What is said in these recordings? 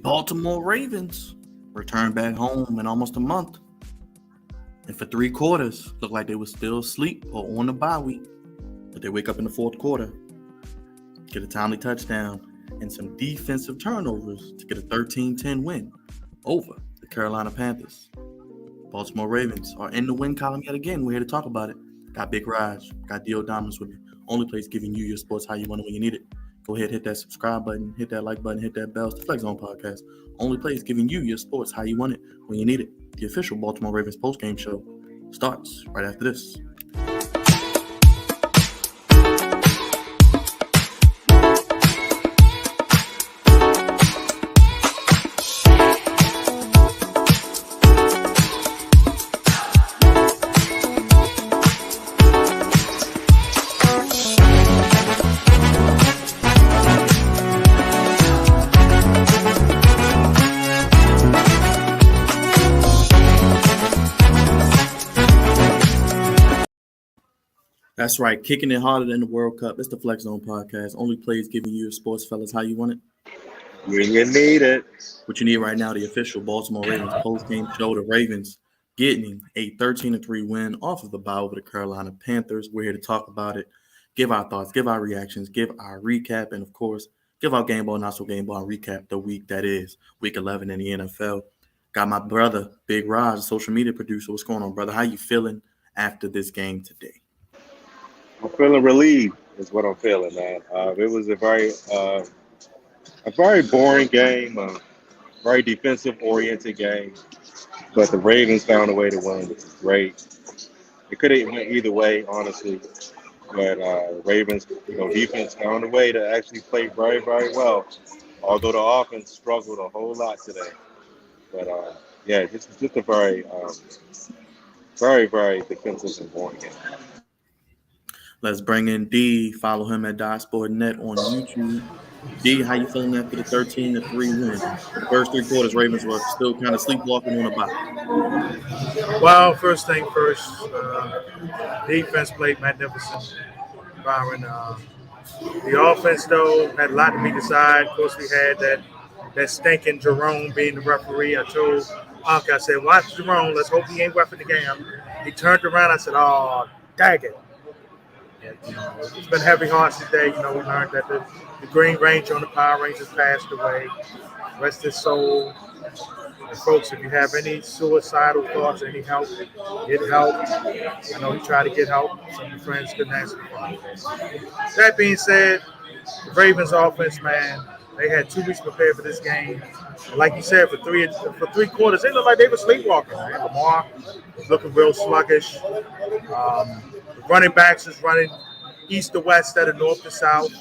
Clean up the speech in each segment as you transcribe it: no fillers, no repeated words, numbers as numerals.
Baltimore Ravens returned back home in almost a month. And for 3 quarters, looked like they were still asleep or on the bye week. But they wake up in the fourth quarter, get a timely touchdown, and some defensive turnovers to get a 13-10 win over the Carolina Panthers. Baltimore Ravens are in the win column yet again. We're here to talk about it. Got Big Raj, got Dio Dominus with me. Only place giving you your sports how you want it when you need it. Go ahead, hit that subscribe button, hit that like button, hit that bell. It's the Flex Zone Podcast. Only place giving you your sports how you want it when you need it. The official Baltimore Ravens postgame show starts right after this. That's right, kicking it harder than the World Cup. It's the Flex Zone Podcast. Only plays giving you your sports, fellas, how you want it. When you need it. What you need right now, the official Baltimore Ravens post-game show. The Ravens getting a 13-3 win off of the bye over the Carolina Panthers. We're here to talk about it, give our thoughts, give our reactions, give our recap, and, of course, give our game ball, not so game ball, and recap the week that is, Week 11 in the NFL. Got my brother, Big Raj, social media producer. What's going on, brother? How you feeling after this game today? I'm feeling relieved is what I'm feeling, man. It was a very boring game, a very defensive-oriented game, but the Ravens found a way to win, which is great. It could have went either way, honestly, but Ravens, defense found a way to actually play very, very well, although the offense struggled a whole lot today. But, just a very, very, very defensive and boring game. Let's bring in D. Follow him at DieSportNet on YouTube. D, how you feeling after the 13-3 win? The first 3 quarters, Ravens were still kind of sleepwalking on a bye. Well, first thing first, defense played magnificent, Byron. The offense, though, had a lot to be decided. Of course, we had that stinking Jerome being the referee. I told Unc, I said, watch Jerome. Let's hope he ain't roughing the game. He turned around. I said, oh, dang it. It's been heavy hearts today. We learned that the Green Ranger on the Power Rangers passed away. Rest his soul. And folks, if you have any suicidal thoughts, any help, get help. I know he tried to get help. Some of the friends couldn't answer the phone. That being said, the Ravens offense, man, they had 2 weeks prepared for this game. And like you said, for three quarters, they looked like they were sleepwalking. Man. Lamar was looking real sluggish. The running backs was running east to west instead of north to south.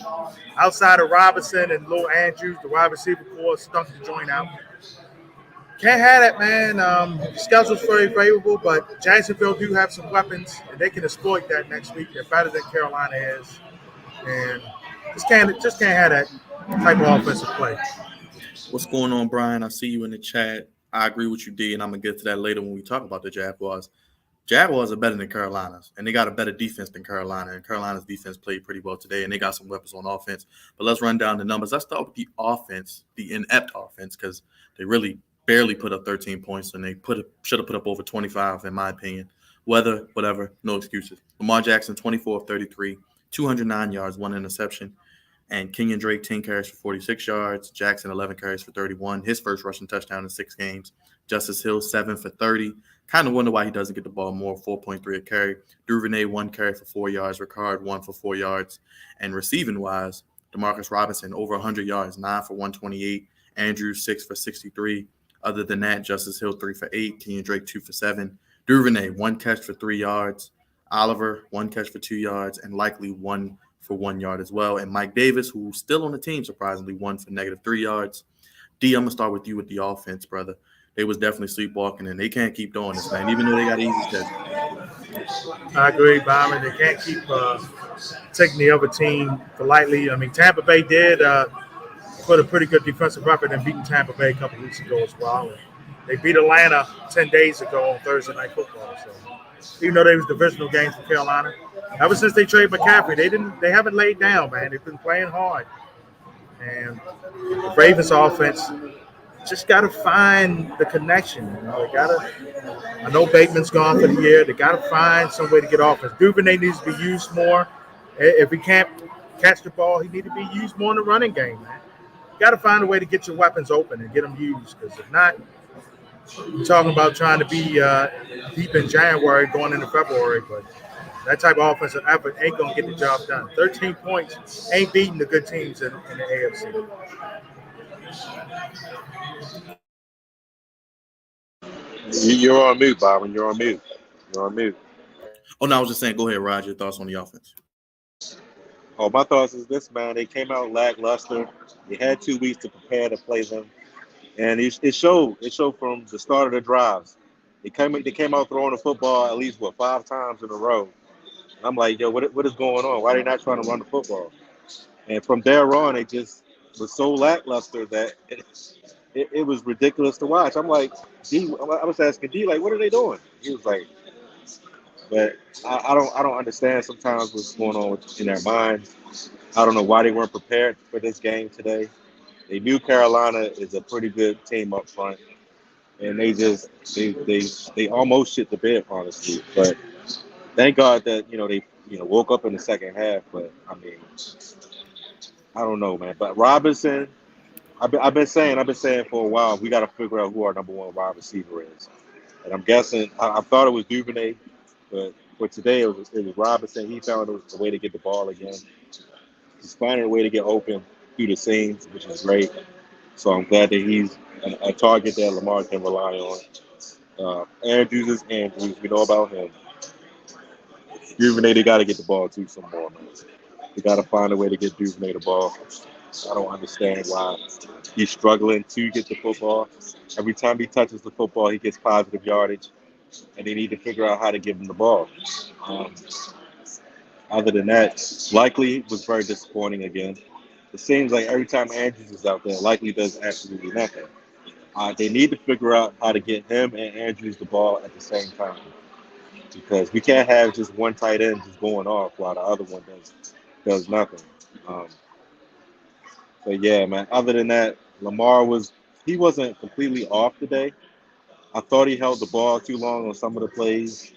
Outside of Robinson and Lil Andrews, the wide receiver core stunk the joint out. Can't have that, man. The schedule's very favorable, but Jacksonville do have some weapons, and they can exploit that next week. They're better than Carolina is, and just can't have that type of offensive play. What's going on, Brian? I see you in the chat. I agree with you, D, and I'm going to get to that later when we talk about the Jaguars. Jaguars are better than Carolina's, and they got a better defense than Carolina, and Carolina's defense played pretty well today, and they got some weapons on offense. But let's run down the numbers. Let's start with the offense, the inept offense, because they really barely put up 13 points, and they should have put up over 25, in my opinion. Weather, whatever, no excuses. Lamar Jackson, 24 of 33, 209 yards, 1 interception. And Kenyon Drake, 10 carries for 46 yards. Jackson, 11 carries for 31. His first rushing touchdown in 6 games. Justice Hill, 7 for 30. Kind of wonder why he doesn't get the ball more, 4.3 a carry. Duvernay, 1 carry for 4 yards. Ricard, 1 for 4 yards. And receiving-wise, Demarcus Robinson, over 100 yards, 9 for 128. Andrews, 6 for 63. Other than that, Justice Hill, 3 for 8. Kenyon Drake, 2 for 7. Duvernay, 1 catch for 3 yards. Oliver, 1 catch for 2 yards. And likely 1 for 1 yard as well. And Mike Davis, who's still on the team, surprisingly, 1 for -3 yards. D, I'm going to start with you with the offense, brother. They was definitely sleepwalking, and they can't keep doing this, man, even though they got easy schedule. I agree, Byron. They can't keep taking the other team for lightly. I mean, Tampa Bay did put a pretty good defensive record and beating Tampa Bay a couple weeks ago as well. And they beat Atlanta 10 days ago on Thursday Night Football. So even though they was divisional games for Carolina, ever since they traded McCaffrey, they haven't laid down, man. They've been playing hard. And the Ravens offense, just got to find the connection. They got to. I know Bateman's gone for the year. They got to find some way to get offense. Duvernay needs to be used more. If he can't catch the ball, he needs to be used more in the running game, man. You got to find a way to get your weapons open and get them used. Because if not, you're talking about trying to be deep in January going into February, but that type of offensive effort ain't going to get the job done. 13 points ain't beating the good teams in the AFC. You're on mute, Byron. You're on mute. You're on mute. Oh, no, I was just saying, go ahead, Rod, your thoughts on the offense. Oh, my thoughts is this, man. They came out lackluster. They had 2 weeks to prepare to play them, and it showed. It showed from the start of the drives. They came out throwing the football at least 5 times in a row. I'm like, yo, what is going on? Why are they not trying to run the football? And from there on, it just was so lackluster that it was ridiculous to watch. I'm like, D, I was asking D, like, what are they doing? He was like, but I don't understand sometimes what's going on in their minds. I don't know why they weren't prepared for this game today. They knew Carolina is a pretty good team up front, and they almost shit the bed, honestly. But thank God that they woke up in the second half. But I mean, I don't know, man. But Robinson, I've been saying for a while, we got to figure out who our number one wide receiver is. And I'm guessing I thought it was Duvernay, but for today it was Robinson. He found a way to get the ball again. He's finding a way to get open through the seams, which is great. So I'm glad that he's a target that Lamar can rely on. Andrews is Andrews. We know about him. Duvernay, they got to get the ball to some more, man. They got to find a way to get Duvernay the ball. I don't understand why he's struggling to get the football. Every time he touches the football, he gets positive yardage, and they need to figure out how to give him the ball. Other than that, Likely was very disappointing again. It seems like every time Andrews is out there, Likely does absolutely nothing. They need to figure out how to get him and Andrews the ball at the same time, because we can't have just one tight end just going off while the other one does nothing. So yeah, man. Other than that, Lamar wasn't completely off today. I thought he held the ball too long on some of the plays,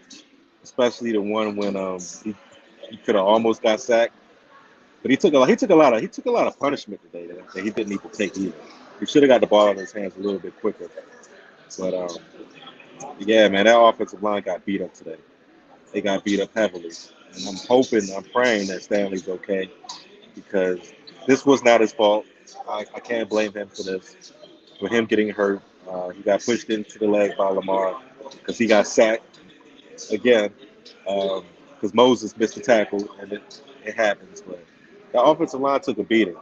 especially the one when he could have almost got sacked. But he took a lot of punishment today that he didn't need to take either. He should have got the ball in his hands a little bit quicker. But yeah, man, that offensive line got beat up today. They got beat up heavily, and I'm praying that Stanley's okay, because this was not his fault. I can't blame him for this, for him getting hurt. He got pushed into the leg by Lamar because he got sacked again, because Moses missed the tackle, and it happens. But the offensive line took a beating.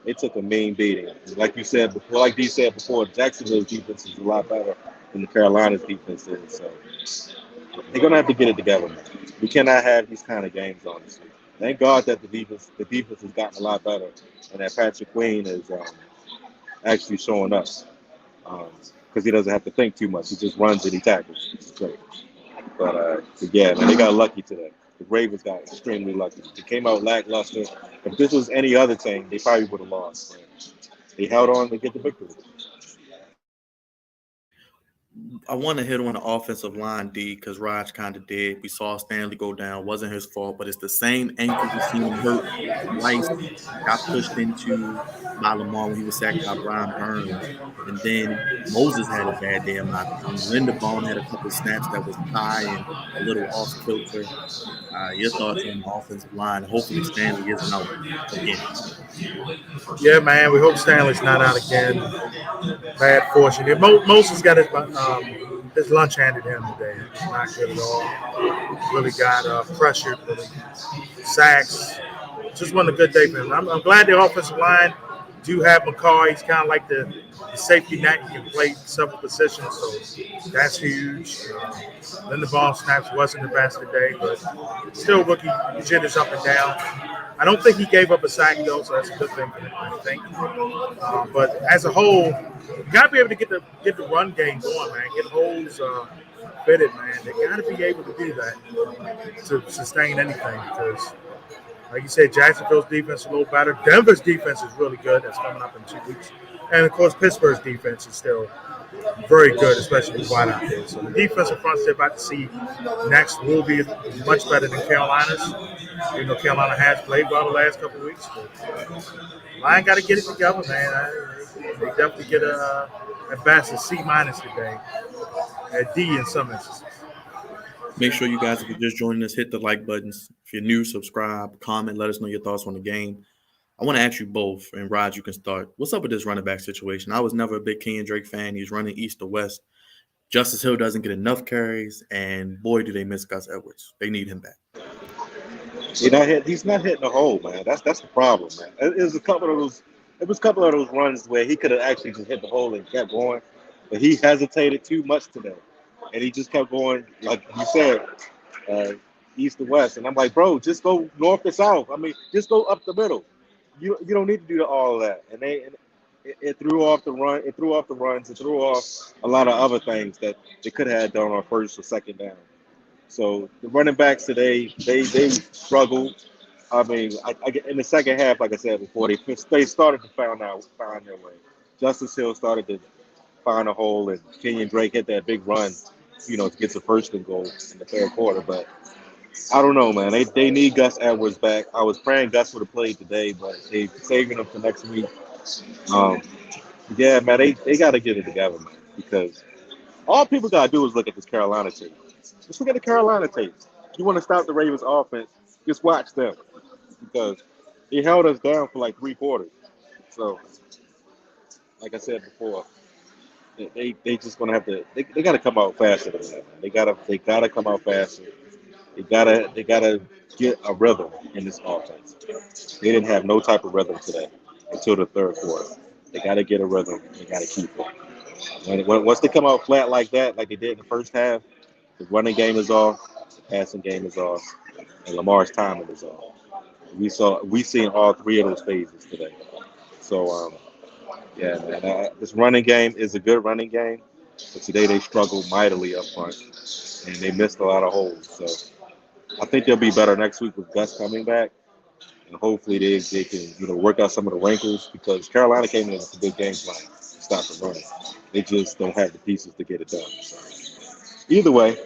They took a mean beating. And like you said before, like D said before, Jacksonville's defense is a lot better than the Carolina's defense is. So they're gonna have to get it together, man. We cannot have these kind of games, honestly. Thank God that the defense has gotten a lot better, and that Patrick Queen is actually showing up, because he doesn't have to think too much. He just runs and he tackles. It's great. But yeah, man, they got lucky today. The Ravens got extremely lucky. They came out lackluster. If this was any other team, they probably would have lost. But they held on to get the victory. I want to hit on the offensive line, D, because Raj kind of did. We saw Stanley go down. Wasn't his fault, but it's the same ankle we seen him hurt twice. Got pushed into by Lamar when he was sacked by Brian Burns. And then Moses had a bad day, in my opinion. Linderbaum had a couple snaps that was high and a little off kilter. Your thoughts on the offensive line? Hopefully Stanley isn't out again. Yeah, man, we hope Stanley's not out again. Bad fortune. Moses got his lunch handed him today. It's not good at all. Really got pressured, really sacks. Just wasn't a good day for him. I'm glad the offensive line do have McCarr. He's kind of like the safety net. He can play several positions, so that's huge. Then the ball snaps wasn't the best today, but still rookie shit is up and down. I don't think he gave up a sack though, so that's a good thing for him, I think. But as a whole, you got to be able to get the run game going, man. Get holes fitted, man. They got to be able to do that to sustain anything, because, like you said, Jacksonville's defense is a little better. Denver's defense is really good. That's coming up in 2 weeks. And of course, Pittsburgh's defense is still very good, especially with White out there. So the defensive fronts they're about to see next will be much better than Carolina's. You know, Carolina has played well the last couple of weeks. But Lions got to get it together, man. They definitely get at best a C minus today, a D in some instances. Make sure you guys, if you're just joining us, hit the like buttons. If you're new, subscribe, comment, let us know your thoughts on the game. I want to ask you both, and Rod, you can start. What's up with this running back situation? I was never a big Kenyon Drake fan. He's running east to west. Justice Hill doesn't get enough carries, and boy, do they miss Gus Edwards. They need him back. He's not hitting the hole, man. That's the problem, man. It was a couple of those runs where he could have actually just hit the hole and kept going, but he hesitated too much today, and he just kept going, like you said, east to west. And I'm like, bro, just go north to south. I mean, just go up the middle. You don't need to do all of that. And it threw off the run. It threw off the runs. It threw off a lot of other things that they could have done on first or second down. So the running backs today, they struggled. I mean, in the second half, like I said before, they started to find their way. Justice Hill started to find a hole, and Kenyon Drake hit that big run, to get the first and goal in the third quarter. But I don't know, man. They need Gus Edwards back. I was praying Gus would have played today, but they saving him for next week. Yeah, man, they got to get it together, man, because all people got to do is look at this Carolina tape. Just look at the Carolina tapes. You want to stop the Ravens offense, just watch them, because they held us down for like 3 quarters. So, like I said before, they just gonna have to. They got to come out faster than that. Man. They gotta come out faster. They gotta get a rhythm in this offense. They didn't have no type of rhythm today until the third quarter. They gotta get a rhythm. They gotta keep it. Once they come out flat like that, like they did in the first half, the running game is off, the passing game is off, and Lamar's timing is off. We seen all 3 of those phases today. So yeah, man, this running game is a good running game, but today they struggled mightily up front, and they missed a lot of holes. So I think they'll be better next week with Gus coming back, and hopefully they can work out some of the wrinkles, because Carolina came in with a good game plan to stop the running. They just don't have the pieces to get it done. So either way,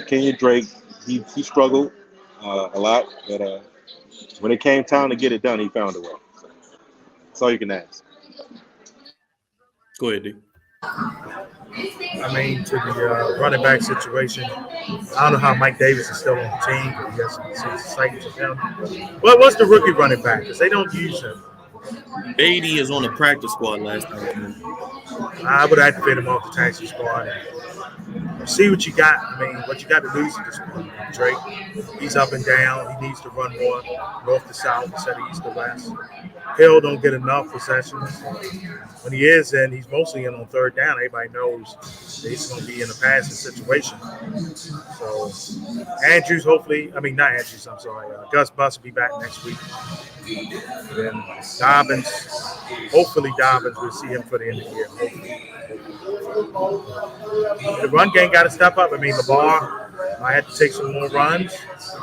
Kenyon Drake, he struggled a lot, but when it came time to get it done, he found a way. So that's all you can ask. Go ahead, D. I mean, to the running back situation, I don't know how Mike Davis is still on the team, but he has some excitement to him. What was the rookie running back? Because they don't use him. Beatty is on the practice squad last time. I would activate him off the taxi squad and see what you got. I mean, what you got to lose at this point. Drake, he's up and down. He needs to run more north to south instead of east to west. Hill don't get enough possessions. When he is in, he's mostly in on third down. Everybody knows that he's going to be in a passing situation. So Andrews, hopefully, I mean, not Andrews, I'm sorry. Gus Bus will be back next week. And Dobbins, hopefully Dobbins, we'll see him for the end of the year. The run game got to step up. I mean, LeVar might have to take some more runs.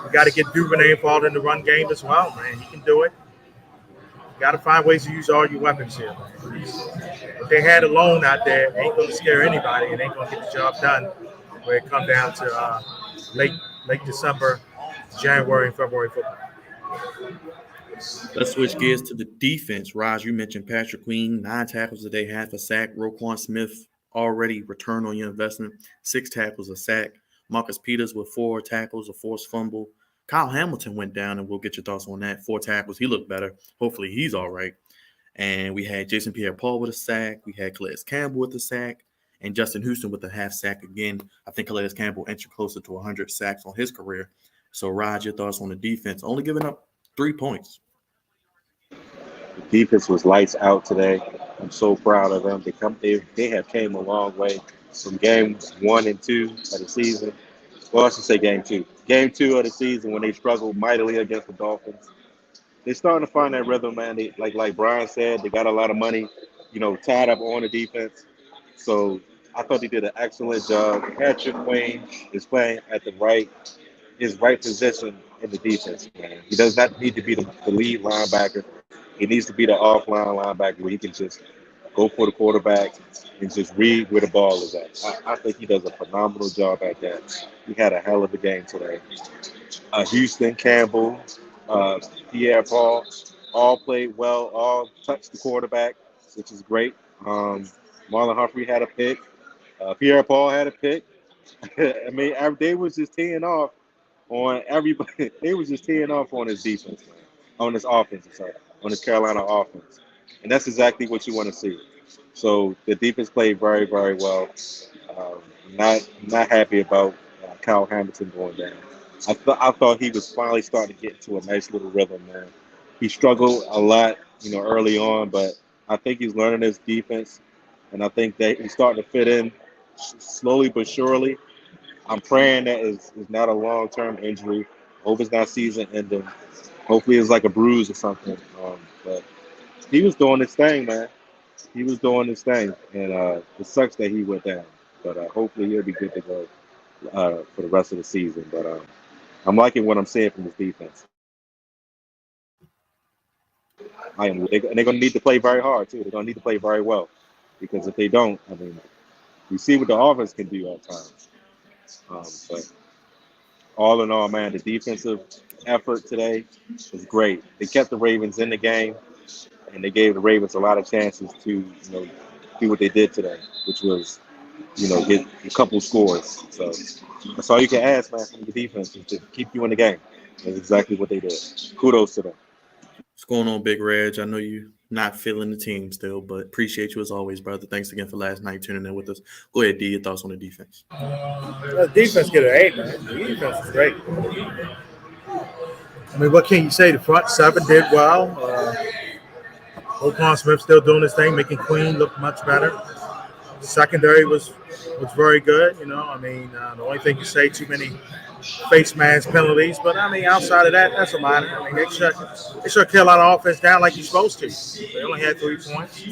You got to get Duvernay involved in the run game as well, man. He can do it. You got to find ways to use all your weapons here, man. If they had a loan out there, it ain't going to scare anybody. It ain't going to get the job done where it comes down to late December, January, and February football. Let's switch gears to the defense. Raj, you mentioned Patrick Queen, 9 tackles a day, half a sack. Roquan Smith already returned on your investment, 6 tackles, a sack. Marcus Peters with 4 tackles, a forced fumble. Kyle Hamilton went down, and we'll get your thoughts on that. 4 tackles. He looked better. Hopefully he's all right. And we had Jason Pierre-Paul with a sack. We had Calais Campbell with a sack. And Justin Houston with a half sack again. I think Calais Campbell inching closer to 100 sacks on his career. So, Raj, your thoughts on the defense? Only giving up 3 points. The defense was lights out today. I'm so proud of them. They have came a long way from game 1 and 2 of the season. Well, I should say game 2. Game 2 of the season when they struggled mightily against the Dolphins. They're starting to find that rhythm, man. They, like Brian said, they got a lot of money, tied up on the defense. So I thought they did an excellent job. Patrick Queen is playing at his right position in the defense, man. He does not need to be the lead linebacker. He needs to be the offline linebacker where he can just go for the quarterback and just read where the ball is at. I think he does a phenomenal job at that. He had a hell of a game today. Houston, Campbell, uh, Pierre Paul, all played well, all touched the quarterback, which is great. Marlon Humphrey had a pick. Pierre Paul had a pick. I mean, they was just teeing off on everybody. They was just teeing off on his defense, man, on his offense. Sorry, on his Carolina offense, and that's exactly what you want to see. So the defense played very, very well. Um, not happy about Kyle Hamilton going down. I thought he was finally starting to get into a nice little rhythm, man. He struggled a lot, early on, but I think he's learning his defense, and I think that he's starting to fit in slowly but surely. I'm praying that is not a long term injury. Hope it's not season ending. Hopefully it's like a bruise or something. But he was doing his thing, man. He was doing his thing, and it sucks that he went down. But hopefully he'll be good to go for the rest of the season. But I'm liking what I'm seeing from his defense. And they're going to need to play very hard too. They're going to need to play very well, because if they don't, I mean, you see what the offense can do at times. But all in all, man, the defensive effort today was great. They kept the Ravens in the game, and they gave the Ravens a lot of chances to, do what they did today, which was, get a couple scores. So that's all you can ask, man, from the defense, is to keep you in the game. That's exactly what they did. Kudos to them. What's going on, Big Reg? I know you not feeling the team still, but appreciate you as always, brother. Thanks again for last night tuning in with us. Go ahead, D. Your thoughts on the defense? The defense get an A, man. The defense is great. I mean, what can you say? The front seven did well. Oakland Smith still doing his thing, making Queen look much better. The secondary was very good. I mean, the only thing you say, too many face mask penalties, but I mean, outside of that, that's a minor. I mean, they shut Carolina offense down like you're supposed to. They only had 3 points.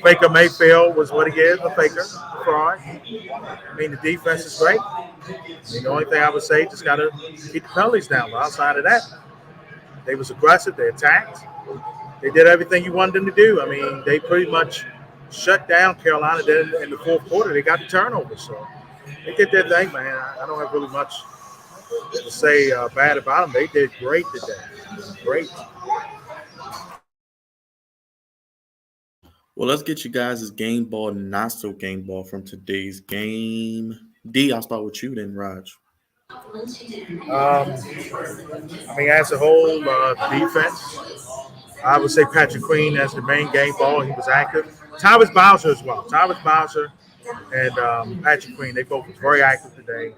Baker Mayfield was what he is, a faker, a fraud. I mean, the defense is great. I mean, the only thing I would say, just got to keep the penalties down. But outside of that, they was aggressive. They attacked. They did everything you wanted them to do. I mean, they pretty much shut down Carolina. Then in the fourth quarter, they got the turnover. So they did their thing, man. I don't have really much to say bad about them. They did great today. Great. Well, let's get you guys' game ball, not so game ball from today's game. D, I'll start with you then, Raj. I mean, as a whole, defense, I would say Patrick Queen as the main game ball. He was active. Tyrus Bowser as well. Tyrus Bowser and Patrick Queen, they both was very active today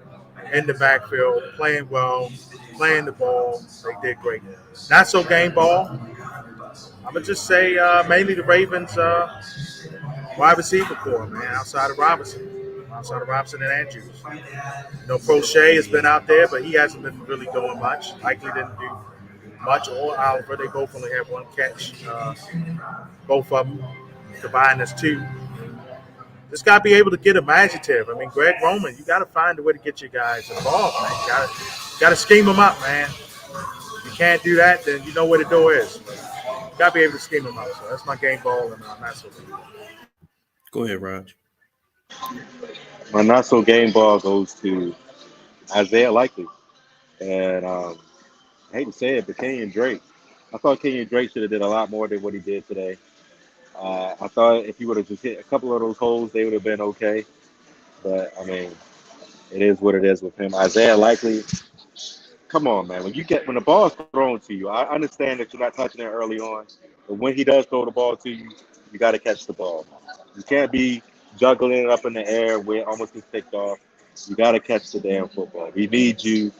in the backfield, playing well, playing the ball. They did great. Not so game ball. I would just say mainly the Ravens wide receiver core, man, outside of Robinson and Andrews. Prochet has been out there, but he hasn't been really doing much. Likely didn't do much. Or Oliver, they both only have 1 catch. Both of them combined as 2. Just got to be able to get them adjective. I mean, Greg Roman, you got to find a way to get your guys involved, man. You got to scheme them up, man. If you can't do that, then you know where the door is. You got to be able to scheme them up. So that's my game ball, and not so good. Go ahead, Raj. My not so game ball goes to Isaiah Likely. And I hate to say it, but Kenyon Drake. I thought Kenyon Drake should have did a lot more than what he did today. I thought if he would have just hit a couple of those holes, they would have been okay. But, I mean, it is what it is with him. Isaiah Likely, come on, man. When the ball is thrown to you, I understand that you're not touching it early on. But when he does throw the ball to you, you got to catch the ball. You can't be juggling it up in the air where it almost gets picked off. You got to catch the damn football. We need you,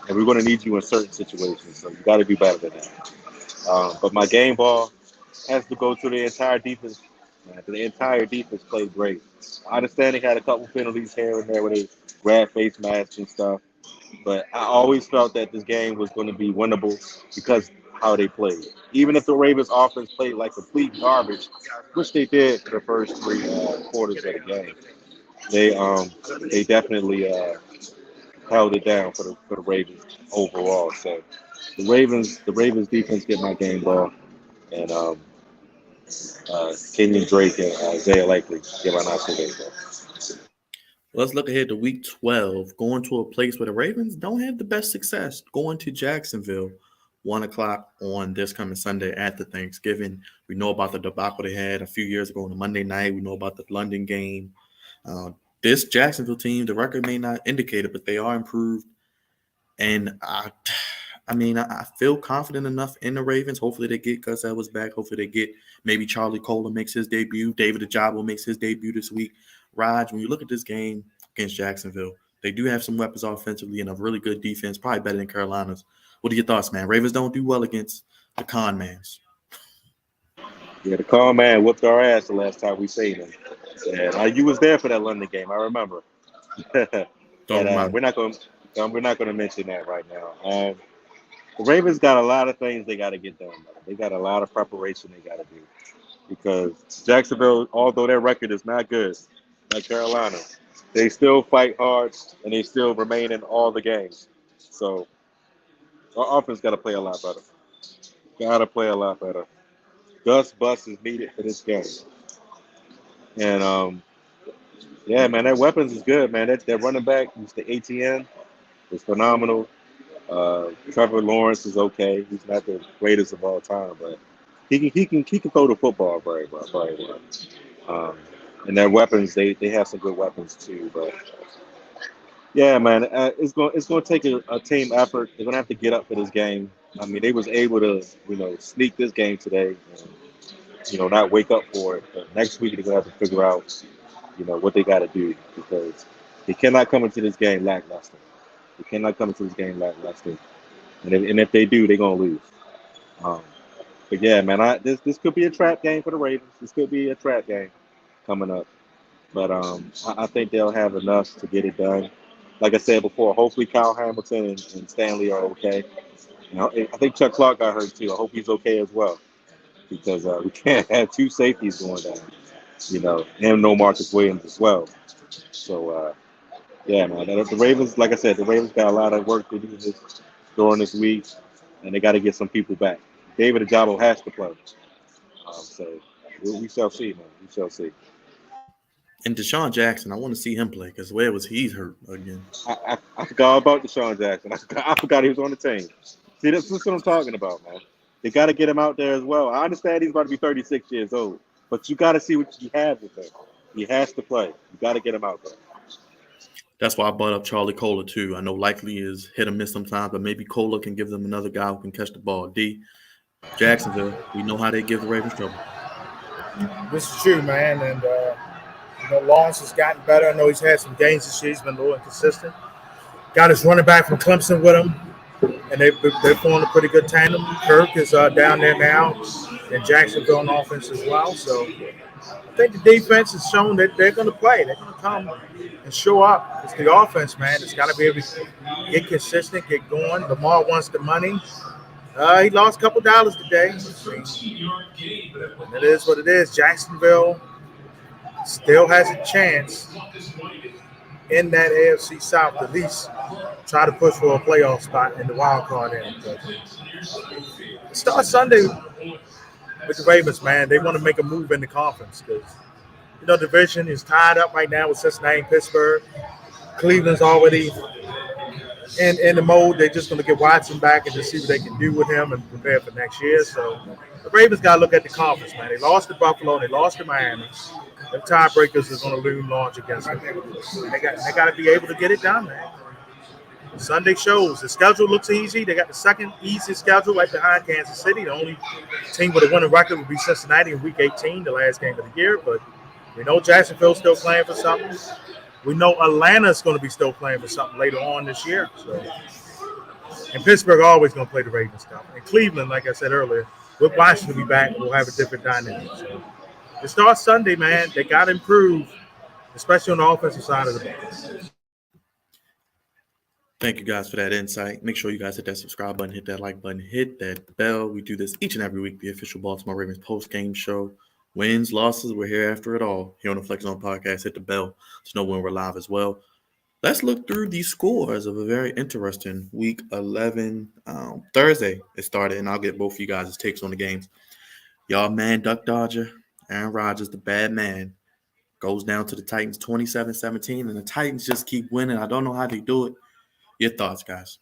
and we're going to need you in certain situations. So you got to do better than that. But my game ball has to go to the entire defense. The entire defense played great. I understand they had a couple penalties here and there where they grabbed face masks and stuff. But I always felt that this game was going to be winnable because how they played. Even if the Ravens offense played like complete garbage, which they did for the first 3 quarters of the game, they definitely held it down for the Ravens overall. So the Ravens defense get my game ball. and Kenyon Drake and Isaiah Likely give our not today. Let's look ahead to week 12, going to a place where the Ravens don't have the best success, going to Jacksonville, 1 o'clock on this coming Sunday after Thanksgiving. We know about the debacle they had a few years ago on a Monday night. We know about the London game. This Jacksonville team, the record may not indicate it, but they are improved. And I feel confident enough in the Ravens. Hopefully they get Gus Edwards back. Hopefully they get maybe Charlie Kohler makes his debut. David Ajabo makes his debut this week. Raj, when you look at this game against Jacksonville, they do have some weapons offensively and a really good defense, probably better than Carolina's. What are your thoughts, man? Ravens don't do well against the con mans. Yeah, the con man whooped our ass the last time we seen him. And you was there for that London game, I remember. But we're not going to mention that right now. The Ravens got a lot of things they got to get done. They got a lot of preparation they got to do because Jacksonville, although their record is not good like Carolina, they still fight hard and they still remain in all the games. So our offense got to play a lot better. Got to play a lot better. Gus Bus is needed for this game. And yeah, man, their weapons is good, man. That running back, Mr. ATN, is phenomenal. Trevor Lawrence is okay. He's not the greatest of all time, but he can throw the football very well. And their weapons, they have some good weapons too. But yeah, man, it's going to take a team effort. They're going to have to get up for this game. I mean, they was able to sneak this game today, and not wake up for it. But next week they're going to have to figure out what they got to do because they cannot come into this game lackluster. They cannot come into this game lackluster. And if they do, they're going to lose. But yeah, man, this could be a trap game for the Ravens. This could be a trap game coming up. But I think they'll have enough to get it done. Like I said before, hopefully Kyle Hamilton and Stanley are okay. I think Chuck Clark got hurt too. I hope he's okay as well because we can't have two safeties going down. And no Marcus Williams as well. So, yeah, man. The Ravens, like I said, the Ravens got a lot of work to do during this week, and they got to get some people back. David Ajabo has to play. So we shall see, man. We shall see. And Deshaun Jackson, I want to see him play because where was he's hurt again? I forgot about Deshaun Jackson. I forgot he was on the team. See, that's what I'm talking about, man. They got to get him out there as well. I understand he's about to be 36 years old, but you got to see what he has with him. He has to play. You got to get him out there. That's why I brought up Charlie Kohler, too. I know likely is hit or miss sometimes, but maybe Kohler can give them another guy who can catch the ball. Jacksonville, we know how they give the Ravens trouble. This is true, man. And, Lawrence has gotten better. I know he's had some games this year. He's been a little inconsistent. Got his running back from Clemson with him, and they're forming a pretty good tandem. Kirk is down there now, and Jacksonville on offense as well. So I think the defense has shown that they're going to play. They're going to come and show up. It's the offense, man. It's got to be able to get consistent, get going. Lamar wants the money. He lost a couple dollars today. And it is what it is. Jacksonville still has a chance in that AFC South to at least try to push for a playoff spot in the wild card. Start Sunday with the Ravens, man. They want to make a move in the conference because, division is tied up right now with Cincinnati and Pittsburgh. Cleveland's already in the mode. They're just going to get Watson back and just see what they can do with him and prepare for next year. So the Ravens got to look at the conference, man. They lost to Buffalo. They lost to Miami. The tiebreakers is going to loom large against them. They got to be able to get it done, man. Sunday shows. The schedule looks easy. They got the second easiest schedule right behind Kansas City. The only team with a winning record would be Cincinnati in Week 18, the last game of the year. But we know Jacksonville's still playing for something. We know Atlanta's going to be still playing for something later on this year. So, and Pittsburgh always going to play the Ravens stuff. And Cleveland, like I said earlier, with Washington be back, we'll have a different dynamic. So it starts Sunday, man. They got to improve, especially on the offensive side of the ball. Thank you guys for that insight. Make sure you guys hit that subscribe button, hit that like button, hit that bell. We do this each and every week, the official Baltimore Ravens post-game show. Wins, losses, we're here after it all. Here on the Flex Zone Podcast, hit the bell to know when we're live as well. Let's look through the scores of a very interesting Week 11. Thursday it started, and I'll get both of you guys' takes on the games. Y'all man, Duck Dodger, Aaron Rodgers, the bad man, goes down to the Titans 27-17, and the Titans just keep winning. I don't know how they do it. Your thoughts, guys?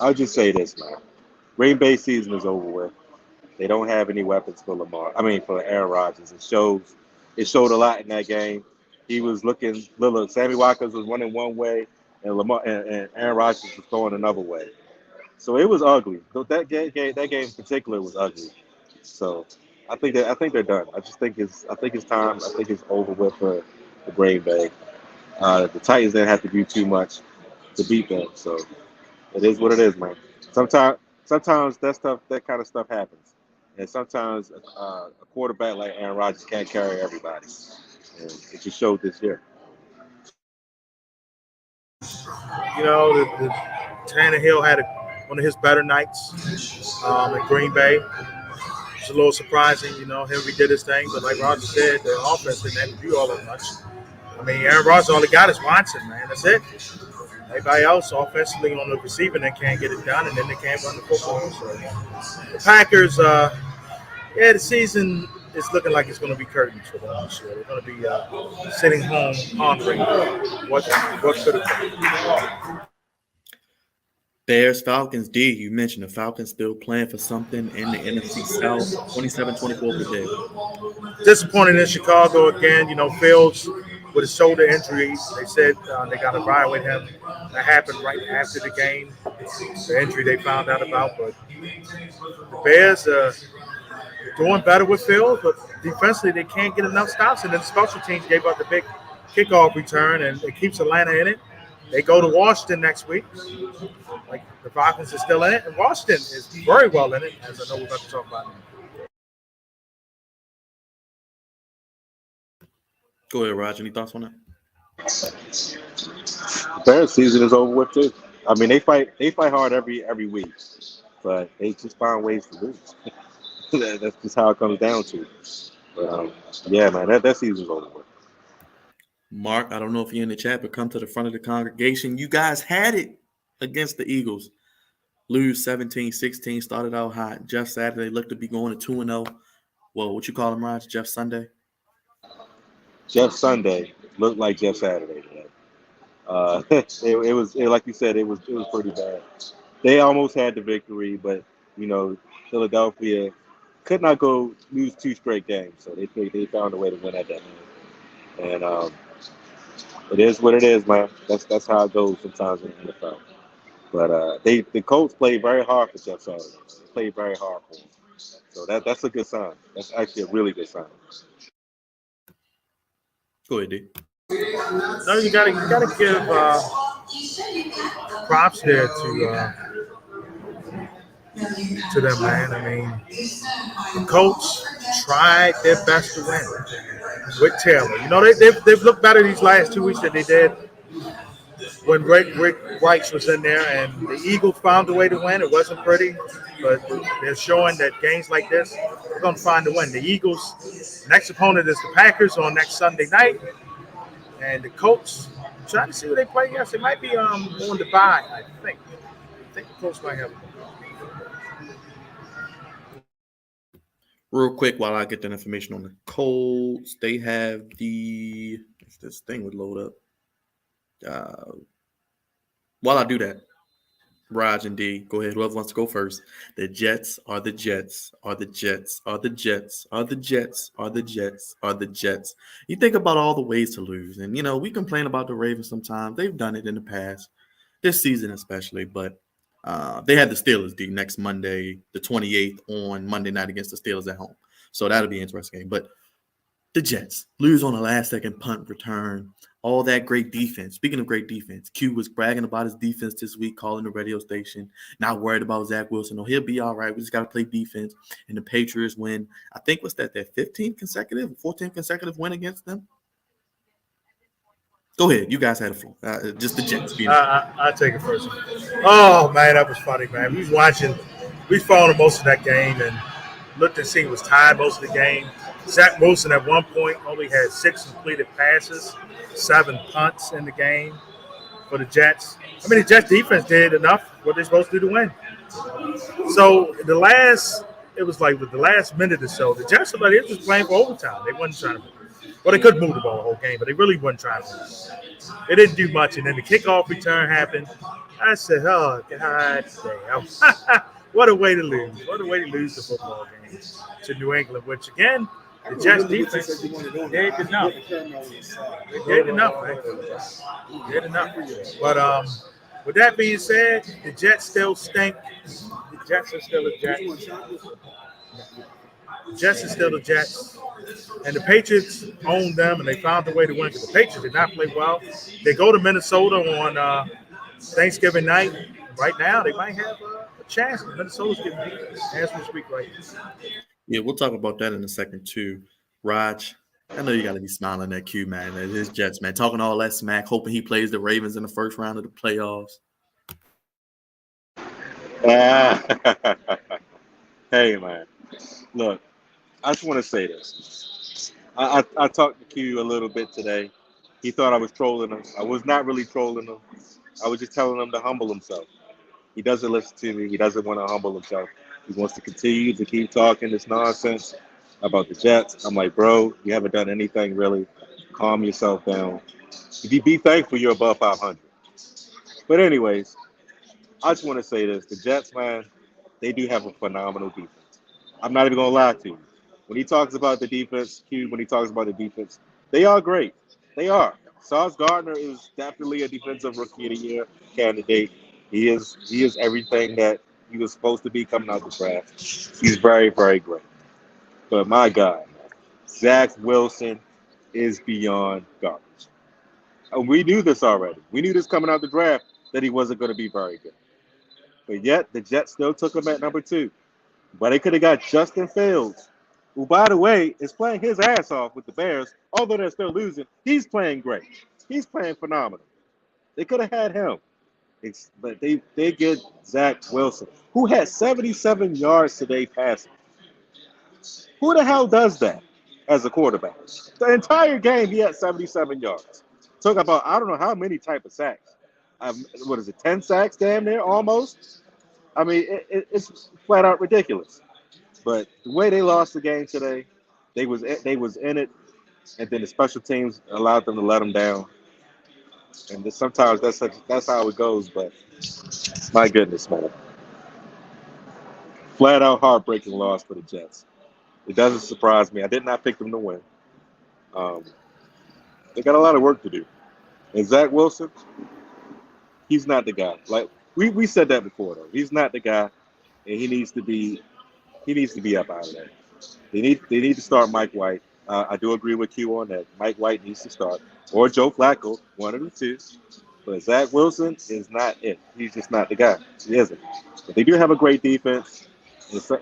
I'll just say this, man. Green Bay season is over with. They don't have any weapons for for Aaron Rodgers. It showed a lot in that game. He was looking little. Sammy Watkins was running one way, and and Aaron Rodgers was going another way. So it was ugly. That game in particular was ugly. So I think they're done. I think it's time. I think it's over with for Green Bay. The Titans didn't have to do too much to beat them. So it is what it is, man. Sometimes that kind of stuff happens, and sometimes a quarterback like Aaron Rodgers can't carry everybody, and it just showed this year. The Tannehill had one of his better nights in Green Bay. It's a little surprising, Henry did his thing, but like Roger said, the offense didn't have to do all that much. I mean, Aaron Rodgers, all he got is Watson, man. That's it. Everybody else offensively on the receiving, they can't get it done, and then they can't run the football. So the Packers, the season is looking like it's going to be curtains for them this year. They're going to be sitting home pondering what could have been. Bears, Falcons, D, you mentioned the Falcons still playing for something in the NFC South, 27-24 for Dave. Disappointed in Chicago again. Fields with a shoulder injury. They said they got to evaluate him. That happened right after the game. The injury they found out about. But the Bears are doing better with Fields, but defensively they can't get enough stops. And then the special teams gave up the big kickoff return, and it keeps Atlanta in it. They go to Washington next week. Like the Falcons are still in it, and Washington is very well in it, as I know we're about to talk about now. Go ahead, Roger. Any thoughts on that? The Bears season is over with too. I mean, they fight hard every week, but they just find ways to lose. That's just how it comes down to. But yeah, man, that season's over with. Mark, I don't know if you're in the chat, but come to the front of the congregation. You guys had it against the Eagles. Lose 17-16, started out hot. Jeff Saturday looked to be going to 2-0. Well, what you call him, Raj? Jeff Sunday? Jeff Sunday looked like Jeff Saturday today. It was like you said, it was pretty bad. They almost had the victory, but Philadelphia could not go lose 2 straight games, so they found a way to win at that moment. And it is what it is, man. That's how it goes sometimes in the NFL. But the Colts played very hard for Jeff Saturday. They played very hard for him. So that's a good sign. That's actually a really good sign. Go ahead, D. No, you gotta give props there to them, man. I mean, the Colts tried their best to win with Taylor. They've looked better these last 2 weeks than they did when Rick Weitz was in there, and the Eagles found a way to win. It wasn't pretty, but they're showing that games like this, they're going to find a win. The Eagles' next opponent is the Packers on next Sunday night, and the Colts, trying to see who they play against. They might be on the bye, I think. The Colts might have. Real quick, while I get that information on the Colts, they have if this thing would load up. While I do that, Raj and D, go ahead. Whoever wants to go first. The Jets are the Jets, are the Jets, are the Jets, are the Jets, are the Jets, are the Jets. You think about all the ways to lose. And, we complain about the Ravens sometimes. They've done it in the past, this season especially. But they have the Steelers, D, next Monday, the 28th, on Monday night against the Steelers at home. So that'll be an interesting game. But the Jets lose on a last-second punt return. All that great defense. Speaking of great defense, Q was bragging about his defense this week, calling the radio station, not worried about Zach Wilson. No, he'll be all right. We just got to play defense. And the Patriots win. I think, what's that, their 15th consecutive, 14th consecutive win against them? Go ahead. You guys had a floor. Just the Jets. I'll take it first. Oh, man, that was funny, man. We followed most of that game and looked and see it was tied most of the game. Zach Wilson at one point only had 6 completed passes, 7 punts in the game for the Jets. I mean, the Jets defense did enough what they're supposed to do to win. So it was like with the last minute or so, the Jets were like, they was playing for overtime. They wasn't trying to. Well, they could move the ball the whole game, but they really wasn't trying to. They didn't do much, and then the kickoff return happened. I said, "Oh God damn! What a way to lose! What a way to lose the football game to New England." Which again, the Jets defense, they did enough. They did enough, man. They did enough. But with that being said, the Jets still stink. The Jets are still the Jets. The Jets are still the Jets. And the Patriots own them, and they found a way to win because the Patriots did not play well. They go to Minnesota on Thanksgiving night. Right now, they might have a chance. Minnesota's getting beat as we speak right now. Yeah, we'll talk about that in a second too. Raj, I know you got to be smiling at Q, man. At his Jets, man, talking all that smack, hoping he plays the Ravens in the first round of the playoffs. Hey, man. Look, I just want to say this. I talked to Q a little bit today. He thought I was trolling him. I was not really trolling him. I was just telling him to humble himself. He doesn't listen to me. He doesn't want to humble himself. He wants to continue to keep talking this nonsense about the Jets. I'm like, bro, you haven't done anything really. Calm yourself down. If you be thankful, you're above 500. But anyways, I just want to say this. The Jets, man, they do have a phenomenal defense. I'm not even going to lie to you. When he talks about the defense, when he talks about the defense, they are great. They are. Sauce Gardner is definitely a defensive rookie of the year candidate. He is everything that he was supposed to be coming out the draft. He's very, very great. But my God, Zach Wilson is beyond garbage. And we knew this already. We knew this coming out the draft that he wasn't going to be very good. But yet the Jets still took him at number 2. But they could have got Justin Fields, who, by the way, is playing his ass off with the Bears. Although they're still losing, he's playing great. He's playing phenomenal. They could have had him. But they get Zach Wilson, who had 77 yards today passing. Who the hell does that as a quarterback? The entire game, he had 77 yards. Took about, I don't know how many type of sacks. What is it, 10 sacks damn near almost? I mean, it's flat out ridiculous. But the way they lost the game today, they was in it, and then the special teams allowed them to let them down. And sometimes that's how it goes. But my goodness, man, flat out heartbreaking loss for the Jets. It doesn't surprise me. I did not pick them to win. Um, they got a lot of work to do. And Zach Wilson, he's not the guy. Like we said that before, though. He's not the guy, and he needs to be up out of there. They need to start Mike White. I do agree with Q on that. Mike White needs to start, or Joe Flacco, one of the two. But Zach Wilson is not it. He's just not the guy. He isn't. But they do have a great defense,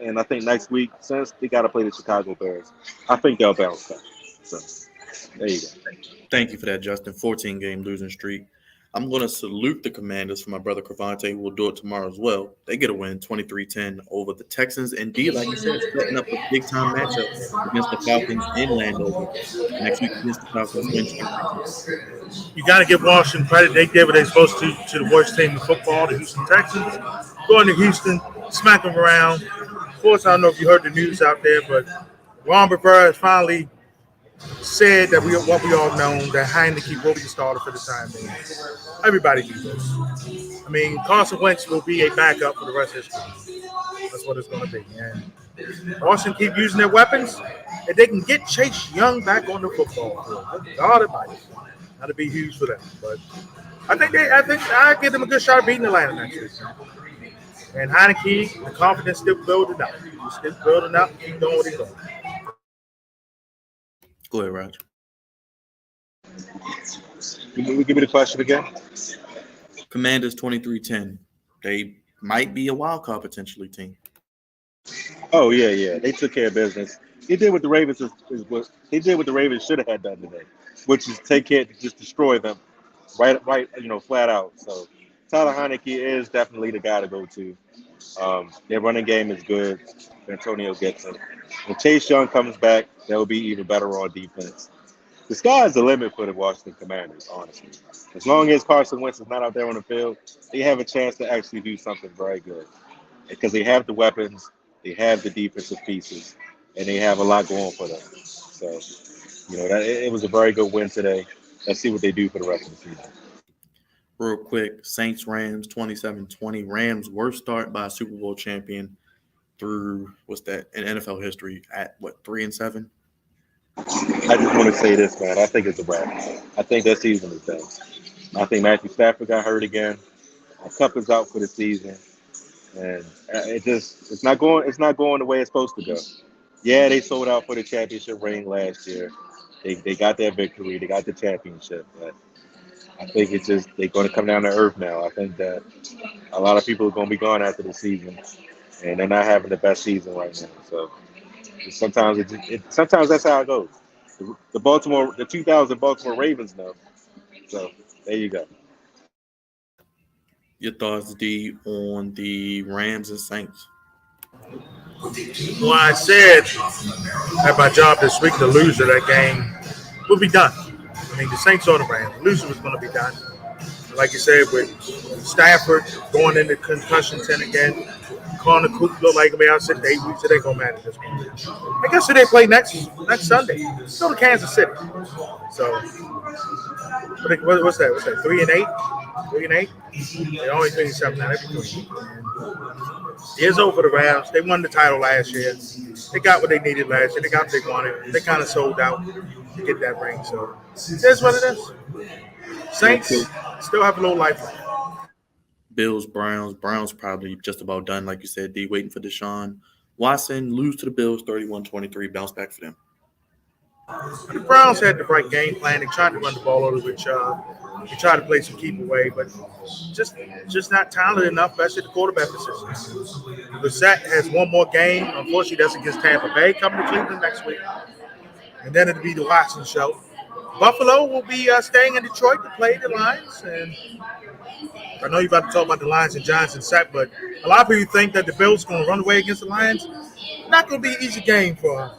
and I think next week, since they got to play the Chicago Bears, I think they'll bounce back. So there you go. Thank you for that, Justin. 14-game losing streak. I'm going to salute the Commanders for my brother Cravante, who will do it tomorrow as well. They get a win 23-10 over the Texans. And D, like you said, setting up a big-time matchup against the Falcons in Landover. Next week against the Falcons, win 23-10. You got to give Washington credit. They did what they're supposed to the worst team in football, the Houston Texans. Going to Houston, smack them around. Of course, I don't know if you heard the news out there, but Ron Rivera has finally said that what we all known, that Heineke will be the starter for the time being. Everybody knew this. I mean, Carson Wentz will be a backup for the rest of his career. That's what it's going to be. And Washington keep using their weapons, and they can get Chase Young back on the football field. God advice. That'd be huge for them. But I think I give them a good shot at beating Atlanta next week. And Heineke, the confidence still building up. He's still building up. Keep doing what he's doing. Go ahead, Raj. Give me the question again. Commanders 23-10. They might be a wild card potentially team. Oh yeah. They took care of business. They did what the Ravens they did what the Ravens should have had done today, which is take care to just destroy them, right, flat out. So Tyler Heineke is definitely the guy to go to. Their running game is good. Antonio Gibson. When Chase Young comes back, they'll be even better on defense. The sky's the limit for the Washington Commanders, honestly. As long as Carson Wentz is not out there on the field, they have a chance to actually do something very good. because they have the weapons, they have the defensive pieces, and they have a lot going for them. So, it was a very good win today. Let's see what they do for the rest of the season. Real quick, Saints Rams 27-20. Rams worst start by a Super Bowl champion through what's that in NFL history at what 3-7. I just want to say this, man. I think it's a wrap. I think that season is done. I think Matthew Stafford got hurt again. Cup is out for the season, and it's not going the way it's supposed to go. Yeah, they sold out for the championship ring last year. They got their victory. They got the championship, but I think it's just they're going to come down to earth now. I think that a lot of people are going to be gone after the season, and they're not having the best season right now. So sometimes that's how it goes. The 2000 Baltimore Ravens know. So there you go. Your thoughts, D, on the Rams and Saints? Well, I said at my job this week, the loser of that game would be done. I mean, the Saints or the Rams, the loser was going to be done. Like you said, with Stafford going into concussion 10 again, Connor Coop looked like I said they going to matter this week. I guess who they play next Sunday? Go to Kansas City. So, what's that? 3-8? 3-8? They're only 3-7 now. It's over the Rams. They won the title last year. They got what they needed last year. They got what they wanted. They kind of sold out to get that ring. So, that's what it is. Saints still have a little life left. Bills, Browns. Browns probably just about done, like you said, D, waiting for Deshaun Watson. Lose to the Bills, 31-23. Bounce back for them. The Browns had the right game plan. They tried to run the ball over with Chubb. They tried to play some keep away, but just not talented enough, especially the quarterback position. Brissett has one more game. Unfortunately, that's against Tampa Bay coming to Cleveland next week. And then it'll be the Watson show. Buffalo will be staying in Detroit to play the Lions. And I know you're about to talk about the Lions and Giants and Sack, but a lot of people think that the Bills are going to run away against the Lions. Not going to be an easy game for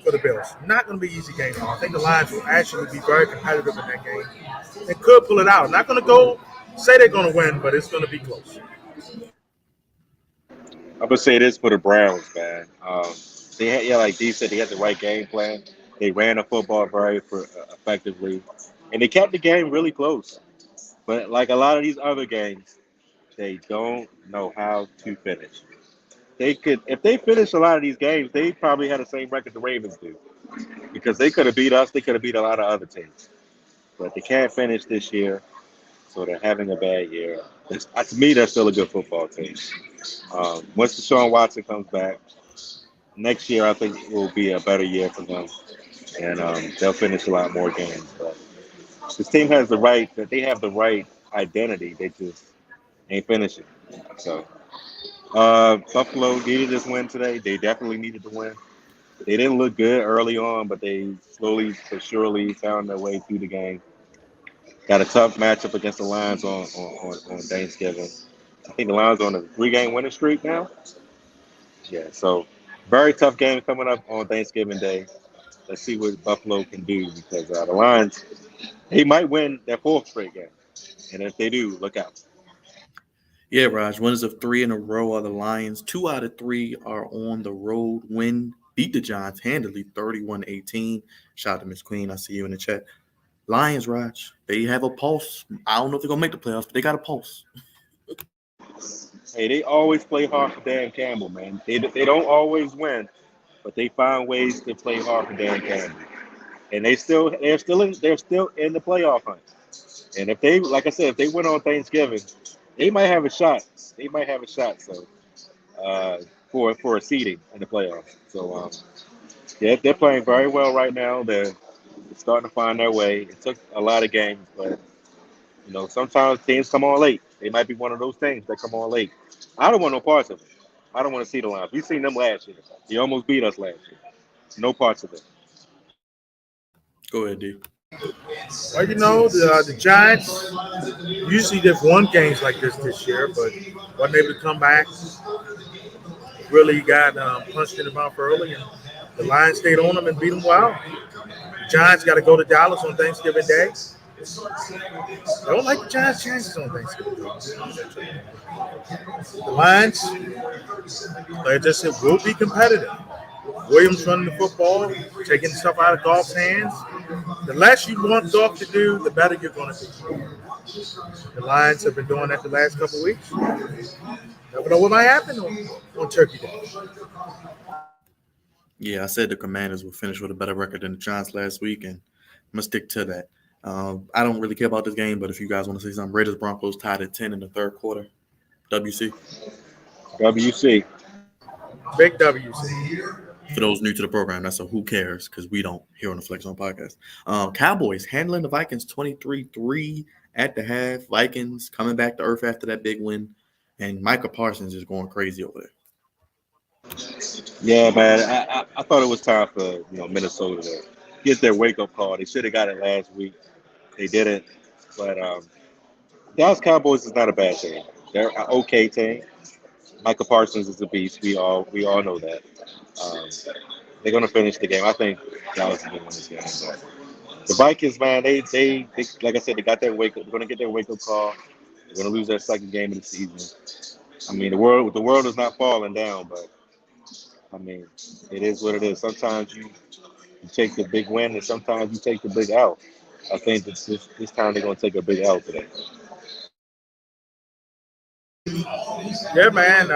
the Bills. Not going to be an easy game at all. I think the Lions will actually be very competitive in that game and could pull it out. Not going to say they're going to win, but it's going to be close. I'm going to say this for the Browns, man. Like Dee said, they had the right game plan. They ran the football very effectively, and they kept the game really close. But like a lot of these other games, they don't know how to finish. If they finish a lot of these games, they probably had the same record the Ravens do, because they could have beat us. They could have beat a lot of other teams, but they can't finish this year, so they're having a bad year. To me, they're still a good football team. Once Deshaun Watson comes back next year, I think will be a better year for them, and they'll finish a lot more games. But this team has the right identity. They just ain't finishing. So Buffalo needed this win today. They definitely needed to win. They didn't look good early on, but they slowly but surely found their way through the game. Got a tough matchup against the Lions on Thanksgiving. I think the Lions are on a 3-game winning streak now. Yeah, so very tough game coming up on Thanksgiving Day. Let's see what Buffalo can do, because the Lions, they might win their 4th straight game. And if they do, look out. Yeah, Raj. Winners of 3 in a row are the Lions. 2 out of 3 are on the road. Beat the Giants handily, 31-18. Shout out to Miss Queen. I see you in the chat. Lions, Raj, they have a pulse. I don't know if they're going to make the playoffs, but they got a pulse. Hey, they always play hard for Dan Campbell, man. They don't always win, but they find ways to play hard for Dan Campbell. And they're still in the playoff hunt. And if they, like I said, if they win on Thanksgiving, they might have a shot. So for a seeding in the playoffs. So they're playing very well right now. They're starting to find their way. It took a lot of games, but sometimes teams come on late. They might be one of those teams that come on late. I don't want no parts of it. I don't want to see the Lions. We've seen them last year. They almost beat us last year. No parts of it. Go ahead, D. Well, the Giants usually they've won games like this year, but wasn't able to come back. Really got punched in the mouth early, and the Lions stayed on them and beat them well. The Giants got to go to Dallas on Thanksgiving Day. I don't like the Giants' chances on Thanksgiving. The Lions, like I just said, will be competitive. Williams running the football, taking stuff out of Goff's hands. The less you want Goff to do, the better you're going to be. The Lions have been doing that the last couple of weeks. Never know what might happen on Turkey Day. Yeah, I said the Commanders will finish with a better record than the Giants last week, and I'm gonna stick to that. I don't really care about this game, but if you guys want to say something, Raiders Broncos tied at 10 in the third quarter. WC. WC. Big WC. For those new to the program, that's a who cares because we don't here on the Flex on podcast. Cowboys handling the Vikings 23-3 at the half. Vikings coming back to earth after that big win, and Micah Parsons is going crazy over there. Yeah, man. I thought it was time for Minnesota to get their wake up call. They should have got it last week. They didn't. But Dallas Cowboys is not a bad team. They're an okay team. Micah Parsons is a beast. We all know that. They're gonna finish the game. I think Dallas is gonna win this game. But the Vikings, man, they like I said, they got their wake up. They're gonna get their wake up call. They're gonna lose their second game of the season. I mean, the world is not falling down, but I mean, it is what it is. Sometimes you take the big win, and sometimes you take the big L. I think this time they're gonna take a big L today. Yeah, man.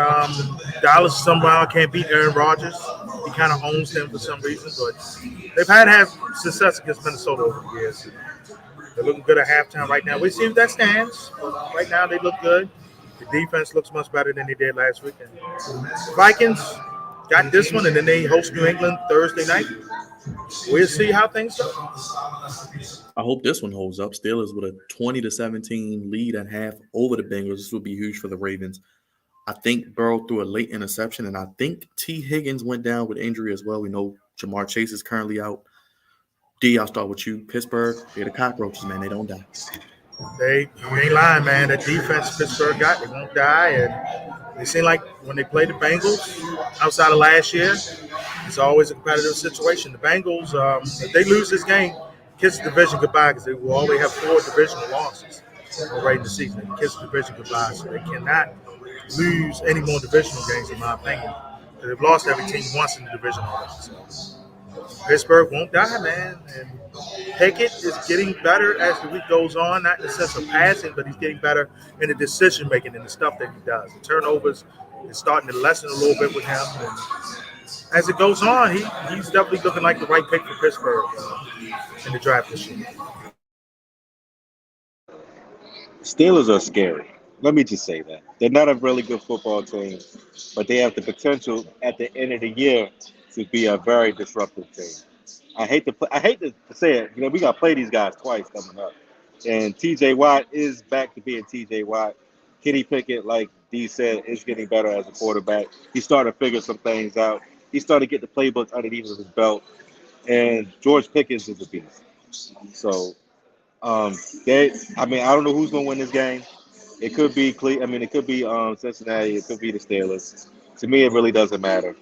Dallas somehow can't beat Aaron Rodgers. He kind of owns them for some reason, but they've had success against Minnesota over the years. They're looking good at halftime right now. We see if that stands. Right now, they look good. The defense looks much better than they did last weekend. The Vikings got this one, and then they host New England Thursday night. We'll see how things go. I hope this one holds up. Steelers with a 20-17 lead at half over the Bengals. This will be huge for the Ravens. I think Burrow threw a late interception, and I think T. Higgins went down with injury as well. We know Jamar Chase is currently out. D, I'll start with you. Pittsburgh, they're the cockroaches, man. They don't die. They ain't lying, man. The defense Pittsburgh got, they won't die. And they seem like when they play the Bengals outside of last year, it's always a competitive situation. The Bengals, if they lose this game, kiss the division goodbye because they will already have 4 divisional losses already in the season. They kiss the division goodbye, so they cannot lose any more divisional games, in my opinion. They've lost every team once in the division already. So Pittsburgh won't die, man. And Pickett is getting better as the week goes on, not in the sense of passing, but he's getting better in the decision making and the stuff that he does. The turnovers is starting to lessen a little bit with him. And as it goes on, he's definitely looking like the right pick for Pittsburgh in the draft this year. Steelers are scary. Let me just say that. They're not a really good football team, but they have the potential at the end of the year to be a very disruptive team. I hate to say it. We got to play these guys twice coming up. And TJ Watt is back to being TJ Watt. Kenny Pickett, like Dee said, is getting better as a quarterback. He's starting to figure some things out. He's starting to get the playbooks underneath his belt. And George Pickens is a beast. So, I don't know who's going to win this game. It could be it could be Cincinnati. It could be the Steelers. To me, it really doesn't matter.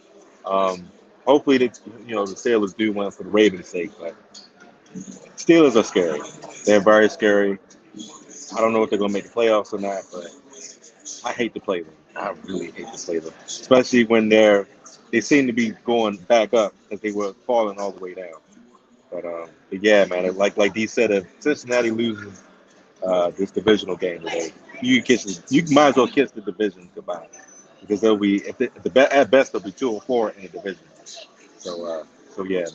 Hopefully, the Steelers do win for the Ravens' sake. But Steelers are scary. They're very scary. I don't know if they're going to make the playoffs or not, but I hate to play them. I really hate to play them, especially when they seem to be going back up because they were falling all the way down. But yeah, man, like Dee said, if Cincinnati loses this divisional game today, you might as well kiss the division goodbye because they'll be at best they'll be 2-4 in the division. So yeah, man.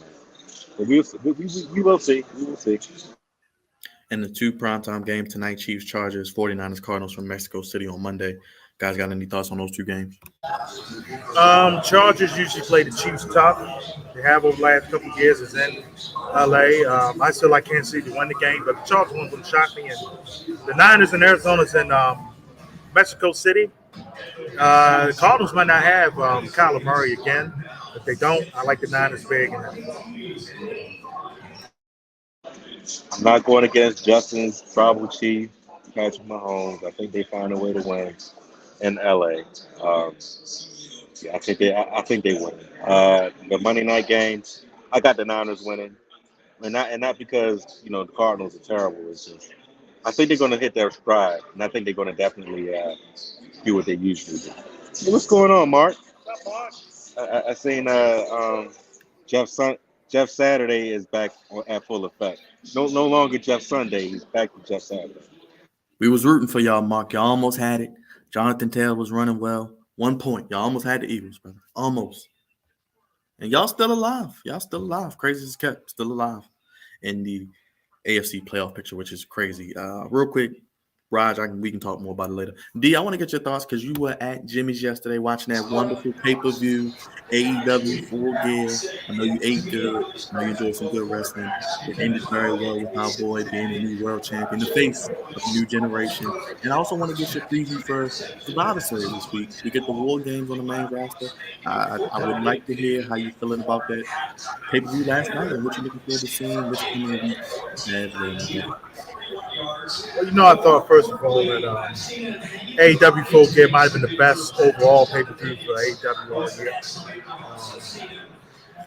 But we will see. We will see. And the 2 primetime games tonight, Chiefs, Chargers, 49ers, Cardinals from Mexico City on Monday. Guys, got any thoughts on those 2 games? Chargers usually play the Chiefs tough. They have over the last couple of years. It's in LA. I still like Kansas City to win the game, but the Chargers one wouldn't shock me. And the Niners and Arizona's in Mexico City. The Cardinals might not have Kyler Murray again. If they don't, I like the Niners big. I'm not going against Justin's tribal chief, Patrick Mahomes. I think they find a way to win in LA. Yeah, I think they win. The Monday night games, I got the Niners winning. and not because the Cardinals are terrible. It's just I think they're going to hit their stride, and I think they're going to definitely do what they usually do. Hey, what's going on, Mark? I seen Jeff Sun Jeff Saturday is back at full effect. No longer Jeff Sunday. He's back to Jeff Saturday. We was rooting for y'all, Mark. Y'all almost had it. Jonathan Taylor was running well. 1 point. Y'all almost had the Eagles, brother. Almost. And y'all still alive. Y'all still alive. Crazy as kept. Still alive in the AFC playoff picture, which is crazy. Real quick, Raj, we can talk more about it later. D, I want to get your thoughts because you were at Jimmy's yesterday watching that wonderful pay-per-view AEW Full Gear. I know you ate good. I know you enjoyed some good wrestling. It ended very well with our boy being the new world champion, the face of the new generation. And I also want to get your preview for Survivor Series this week. We get the War Games on the main roster. I would like to hear how you're feeling about that pay-per-view last night and what you're looking forward to seeing this coming week as well, my brother. Well, I thought first of all that AEW Full Gear might have been the best overall pay-per-view for AEW all year.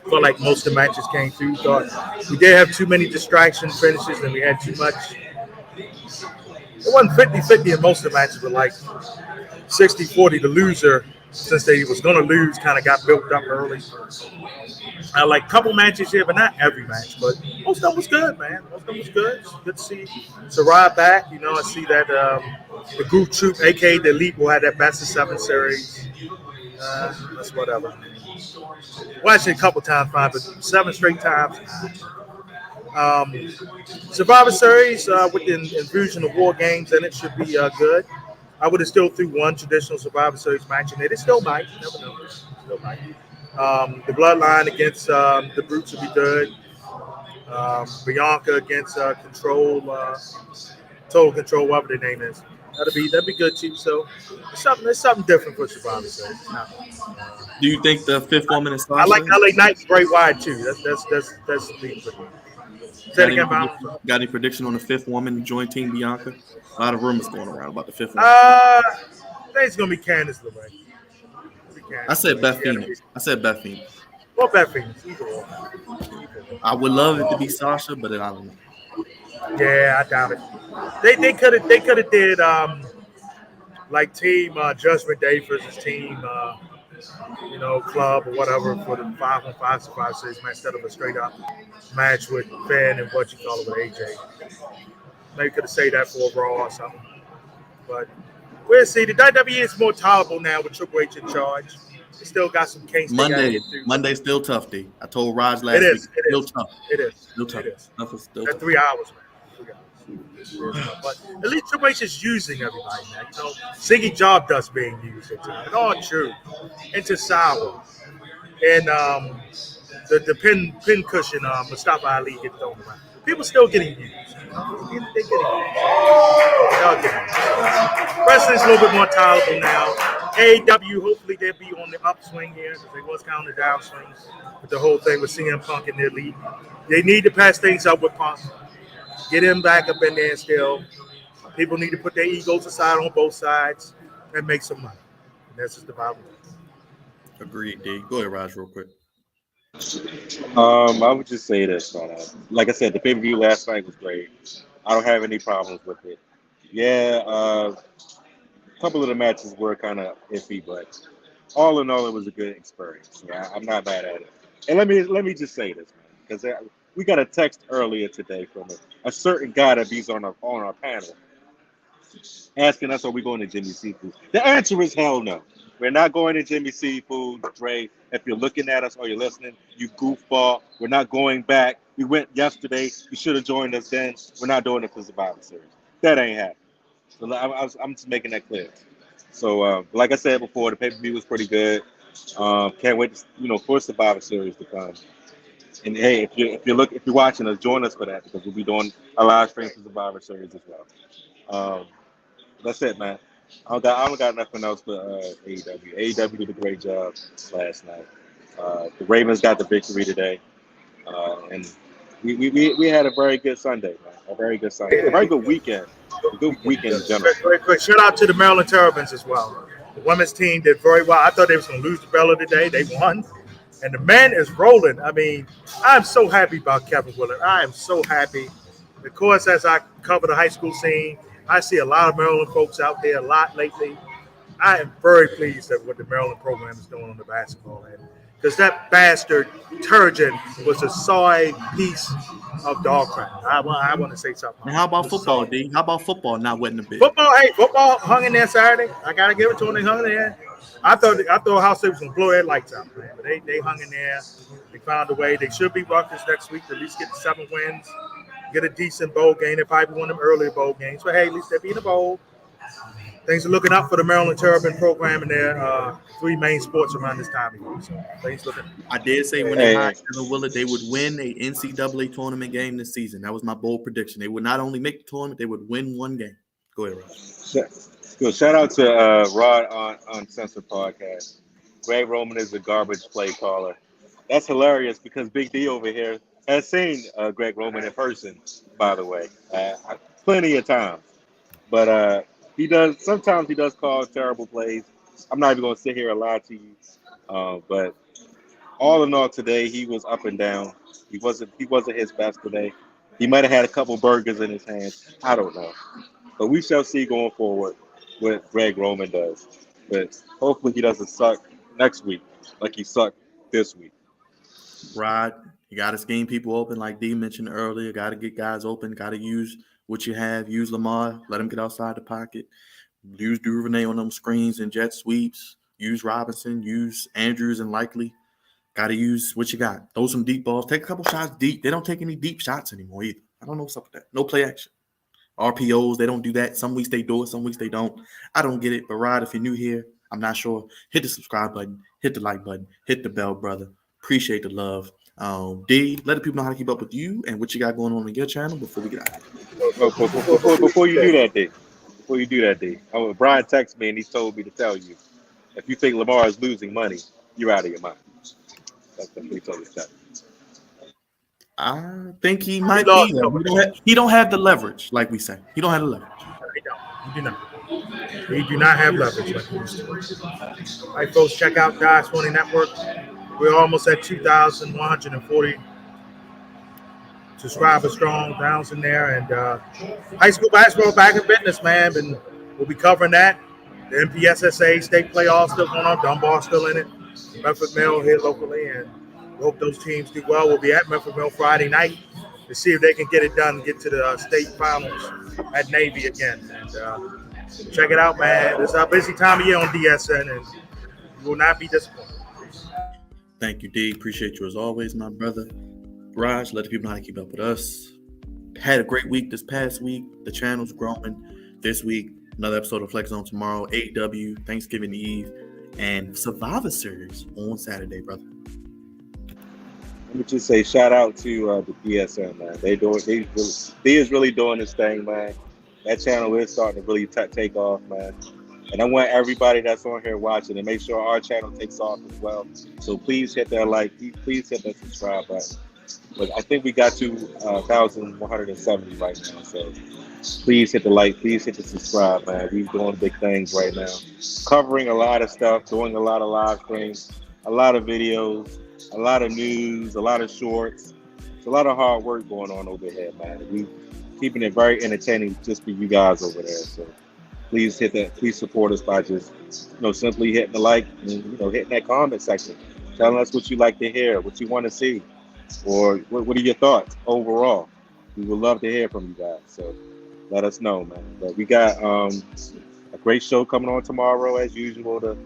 Felt like most of the matches came through. Thought we did have too many distraction finishes and we had too much. It wasn't 50-50 in most of the matches, but like 60-40. The loser, since they was going to lose, kind of got built up early. Like a couple matches here, but not every match. But most of them was good, man. Most of them was good. It's good to see Sarai back. I see that the Group Troop, a.k.a. the Elite, will have that Best of 7 series. That's whatever. Watched it a couple times, fine, but 7 straight times. Survivor Series with the infusion of War Games in it should be good. I would have still threw one traditional Survivor Series match in it. It still might. You never know. Still might. The Bloodline against the Brutes would be good. Bianca against Total Control, whatever their name is. That'd be good too. So it's something different for Survivor Series. Do you think the fifth woman is Sasha? I like LA Knight's Bray Wyatt too. That's me. Got any prediction on the fifth woman join Team Bianca? A lot of rumors going around about the fifth woman. I think it's gonna be Candice LeRae. I said Beth Phoenix. Well, Beth Phoenix. Either one. I would love it to be Sasha, but I don't know. Yeah, I doubt it. They could have did like Team Judgment Day versus Team Club or whatever for the 5-on-5 Survivor Series match instead of a straight up match with Finn and with AJ. Maybe could have saved that for a Raw or something. But we'll see. The WWE is more tolerable now with Triple H in charge. They still got some kinks. Monday's still tough, D. I told Raj last week. Still tough. It is. Still tough. Still tough. 3 hours, man. 3 hours. But at least Triple H is using everybody now. Ziggy Job Dust being used at times. All true. Into Sour. And the pin cushion, Mustafa Ali getting thrown around. People still getting used. They're getting used. Wrestling's a little bit more tolerable now. AEW, hopefully they'll be on the upswing here because they was kind of the downswing with the whole thing with CM Punk and their lead. They need to pass things up with Punk. Get him back up in there still. People need to put their egos aside on both sides and make some money. And that's just the bottom line. Agreed, D. Go ahead, Raj, real quick. I would just say this. Like I said, the pay-per-view last night was great. I don't have any problems with it. Yeah, a couple of the matches were kind of iffy, but all in all, it was a good experience. Yeah, I'm not mad at it. And let me just say this, man, because we got a text earlier today from a certain guy that be on our panel asking us, are we going to Jimmy Seafood? The answer is hell no. We're not going to Jimmy Seafood, Dre. If you're looking at us or you're listening, you goofball. We're not going back. We went yesterday. You should have joined us then. We're not doing it for Survivor Series. That ain't happening. So I'm just making that clear. So, like I said before, the pay-per-view was pretty good. Can't wait to, for Survivor Series to come. And hey, if you're watching us, join us for that because we'll be doing a live stream for Survivor Series as well. That's it, man. I don't got nothing else for AEW. AEW did a great job last night. The Ravens got the victory today, and we had a very good Sunday, man. A very good Sunday. A very good weekend. A good weekend in general. Very quick shout out to the Maryland Terrapins as well. The women's team did very well. I thought they was going to lose the Bella today. They won, and the man is rolling. I mean, I'm so happy about Kevin Willard. I am so happy. Of course, as I cover the high school scene, I see a lot of Maryland folks out there a lot lately. I am very pleased at what the Maryland program is doing on the basketball end. Because that bastard Turgeon was a soy piece of dog crap. I want to say something. And how about football, D? How about football not wetting the bed? Football hung in there Saturday. I gotta give it to them. They hung in there. I thought House State was gonna blow their lights out, man. But they hung in there. They found a way. They should be Rutgers next week to at least get the 7 wins, get a decent bowl game. They probably won them earlier bowl games. But hey, at least they'll be in the bowl. Things are looking up for the Maryland Terrapin program in their 3 main sports around this time of year. So things looking. I did say when they hired Kevin Willard, they would win a NCAA tournament game this season. That was my bold prediction. They would not only make the tournament, they would win 1 game. Go ahead, Rod. Shout out to Rod on Censored Podcast. Greg Roman is a garbage play caller. That's hilarious because Big D over here has seen Greg Roman in person, by the way, plenty of times. But sometimes he does call terrible plays. I'm not even going to sit here and lie to you. But all in all, today he was up and down. He wasn't his best today. He might have had a couple burgers in his hands. I don't know. But we shall see going forward what Greg Roman does. But hopefully he doesn't suck next week like he sucked this week. Rod, you got to scheme people open like D mentioned earlier. Got to get guys open. Got to use what you have. Use Lamar. Let him get outside the pocket. Use Duvernay on them screens and jet sweeps. Use Robinson. Use Andrews and Likely. Got to use what you got. Throw some deep balls. Take a couple shots deep. They don't take any deep shots anymore either. I don't know what's up with that. No play action. RPOs, they don't do that. Some weeks they do it. Some weeks they don't. I don't get it. But Rod, if you're new here, I'm not sure. Hit the subscribe button. Hit the like button. Hit the bell, brother. Appreciate the love. D, let the people know how to keep up with you and what you got going on your channel before we get out. Before you do that, D, Brian texted me and he told me to tell you, if you think Lamar is losing money, you're out of your mind. That's what he told me to tell you. I think he might be. He don't have the leverage, like we say. He don't have the leverage. He do not. He do not have leverage like he used to. All right, folks, check out Guys 20 Network. We're almost at 2,140 subscribers strong, downs in there. And high school basketball back in business, man. And we'll be covering that. The MPSSA state playoffs still going on. Dunbar still in it. Medford Mill here locally. And we hope those teams do well. We'll be at Medford Mill Friday night to see if they can get it done and get to the state finals at Navy again. And check it out, man. It's our busy time of year on DSN, and you will not be disappointed. Thank you, D. Appreciate you as always, my brother. Raj, let the people know how to keep up with us. Had a great week this past week. The channel's growing. This week, another episode of Flex Zone tomorrow. AEW, Thanksgiving Eve, and Survivor Series on Saturday, brother. Let me just say shout out to the DSN, man. They is really doing this thing, man. That channel is starting to really take off, man. And I want everybody that's on here watching to make sure our channel takes off as well. So please hit that like, please hit that subscribe button. But I think we got to 1,170 right now. So please hit the like, please hit the subscribe, man. We're doing big things right now. Covering a lot of stuff, doing a lot of live streams, a lot of videos, a lot of news, a lot of shorts. It's a lot of hard work going on over here, man. We keeping it very entertaining just for you guys over there. So please hit that. Please support us by just, simply hitting the like and, hitting that comment section. Telling us what you like to hear, what you want to see, or what are your thoughts overall. We would love to hear from you guys. So let us know, man. But we got a great show coming on tomorrow as usual. The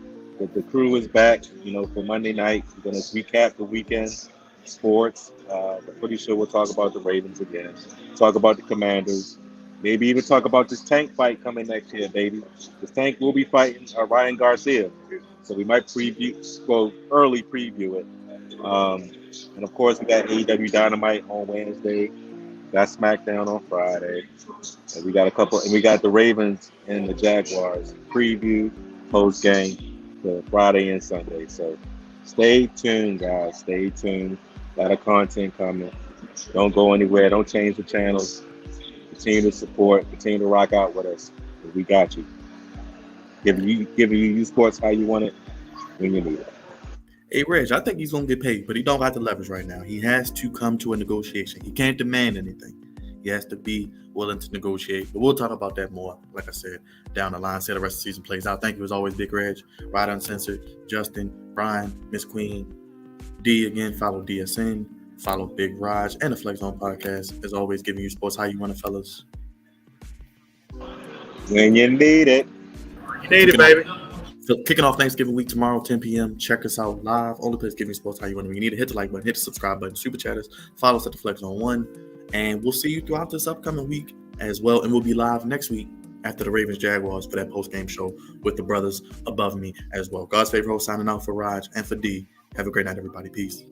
crew is back, for Monday night. We're going to recap the weekend sports. I'm pretty sure we'll talk about the Ravens again. Talk about the Commanders. Maybe even talk about this Tank fight coming next year, baby. This Tank will be fighting Ryan Garcia. So we might early preview it. And of course, we got AEW Dynamite on Wednesday. Got SmackDown on Friday. And we got the Ravens and the Jaguars preview, post-game for Friday and Sunday. So stay tuned, guys. Stay tuned. A lot of content coming. Don't go anywhere. Don't change the channels. Continue to support. Continue to rock out with us. We got you. Giving you sports how you want it when you need it. Hey, Reg, I think he's going to get paid, but he don't got the leverage right now. He has to come to a negotiation. He can't demand anything. He has to be willing to negotiate. But we'll talk about that more, like I said, down the line. See how the rest of the season plays out. Thank you as always, Big Reg, Ride Uncensored, Justin, Brian, Miss Queen, D again. Follow DSN, follow Big Raj, and the Flex On Podcast. As always, giving you sports how you want it, fellas. When you need it. You need it, baby. Kicking off Thanksgiving week tomorrow, 10 p.m. Check us out live. All the place giving sports how you want it. You need to hit the like button, hit the subscribe button, super chatters, follow us at the Flex On One, and we'll see you throughout this upcoming week as well. And we'll be live next week after the Ravens Jaguars for that post-game show with the brothers above me as well. God's favorite host signing out for Raj and for D. Have a great night, everybody. Peace.